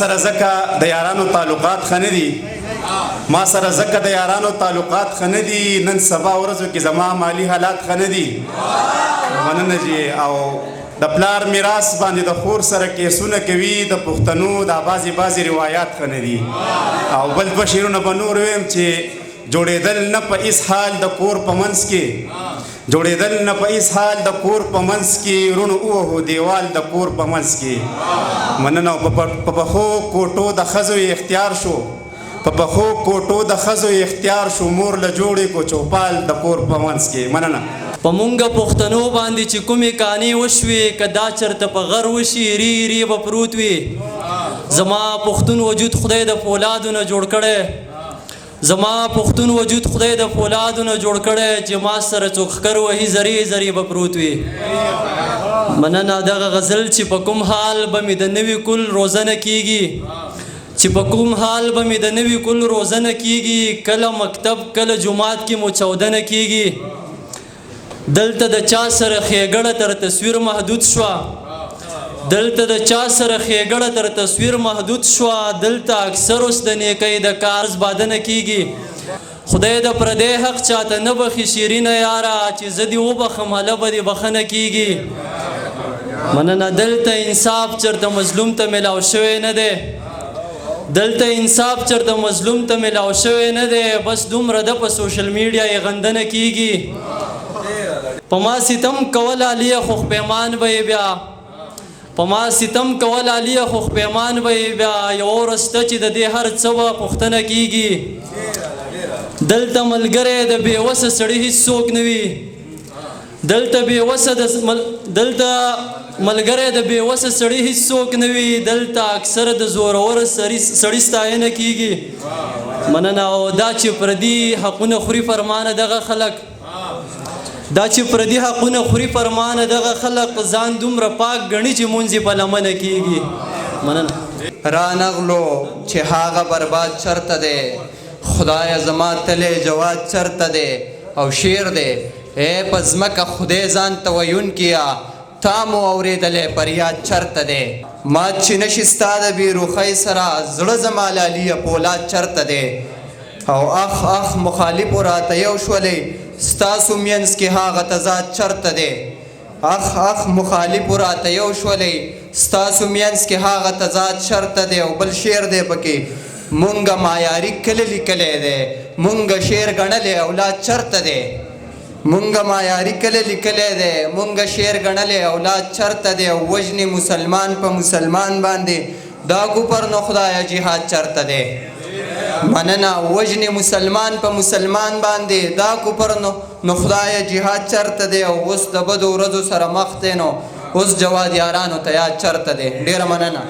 سره زکه د یارانو تعلقات ښه نه دي، ما سره زکه د یارانو تعلقات ښه نه دي، نن سبا ورځو کې زما مالی حالات ښه نه دي. مننه جی. او د پلار میراث باندې د خور سره کیسونه کوي د پښتنو دا بعضې روایات ښه نه دي. او بل دوه شعرونه به نور ویم چې جوړېدل نه په هیڅ حال د کور په منځ کې، جوړېدل نه په هیڅ حال د کور په منځ کې، رونو ووهو دیوال د کور په منځ کې. مننه. او په پخو کوټو د ښځو اختیار شو، په پخو کوټو د ښځو اختیار شو، مور له جوړې کو چوپال د کور په منځ کې. مننه. په مونږ پښتنو باندې چې کومې کانې وشوې که دا چرته په غر وشي ری ری به پروت وي. زما پښتون وجود خدای د فولادو نه جوړ کړی، زما پښتون وجود خدای د فولادو نه جوړ کړی چې ما سره څوک ښکر وهي زری زری به پروت وي. مننه. دغه غزل چې په کوم حال به مې د نوي کل روزنه کیږي، چې په کوم حال به مې د نوي کل روزنه کیږي، کله مکتب کله جماعت کې مو چودنه کیږي. دلته د چا سره ښېګړه تر تصویر محدود شوه، دلته د چا سره ښېګړه تر تصویر محدود شوه، دلته اکثر اوس د نیکۍ د کار زبادنه کیږي. خدای د پردی حق چاته نه بخي شیرینه یاره، چې زه دې وبخم هله به دې بخښنه کیږي. مننه. دلته انصاف چرته مظلوم ته میلاو شوی نه دی، دلته انصاف چرته مظلوم ته میلاو شوی نه دی، بس دومره ده په سوشل میډیا یې غندنه کیږي. په ما ستم کول علیه خو پیمان به یې بیا، په ما ستم کول علیه خو پیمان به یې بیا، یوه ورځ شته چې د دې هر څه به پوښتنه کیږي. دلته ملګری د بېوسه سړي هېڅ څوک نه وي، دلته ملګری د بېوسه سړي هېڅ څوک نه وي، دلته اکثر د زورور سړي ستاینه کیږي. مننه. او دا چې پردي حقونه خوري فرمانه دغه خلک، دا چې پردي حقونه خوري فرمانه دغه خلق ځان دومره پاک ګڼي چې مونځ په لمنه کیږي. مننه. رانغلو چې هغه برباد چرته دی، خدای زما تلې جواد چرته دی. او شعر دی: ای په ځمکه خدای ځان ته ویونکیه، تا مو اورېدلی فریاد چرته دی. مات چې نشي ستا د بېروخۍ سره، زړه زما لالیه پولاد چرته دی. او اخ اخ مخالفو راته یو شولئ، ستاسو منځ کې هغه تضاد چرته دی. اخ اخ مخالفو راته یو شولئ، ستاسو منځ کې هغه تضاد چرته دی. او بل شعر دی پکې: مونږه معیاري کله لیکلی دی، مونږه شعر ګڼلی اولاد چرته دی. مونږه معیاري کله لیکلی دی، مونږه شعر ګڼلی اولاد چرته دی. او وژنې مسلمان په مسلمان باندې، دا کفر نو خدایه جهاد چرته دی. مننه. وژنې مسلمان په مسلمان باندې، دا کفر نو خدایه جهاد چرته دی. او اوس د بدو ورځو سره مخ دی، نو اوس جواد یارانو ته یاد چرته دی. ډېره مننه.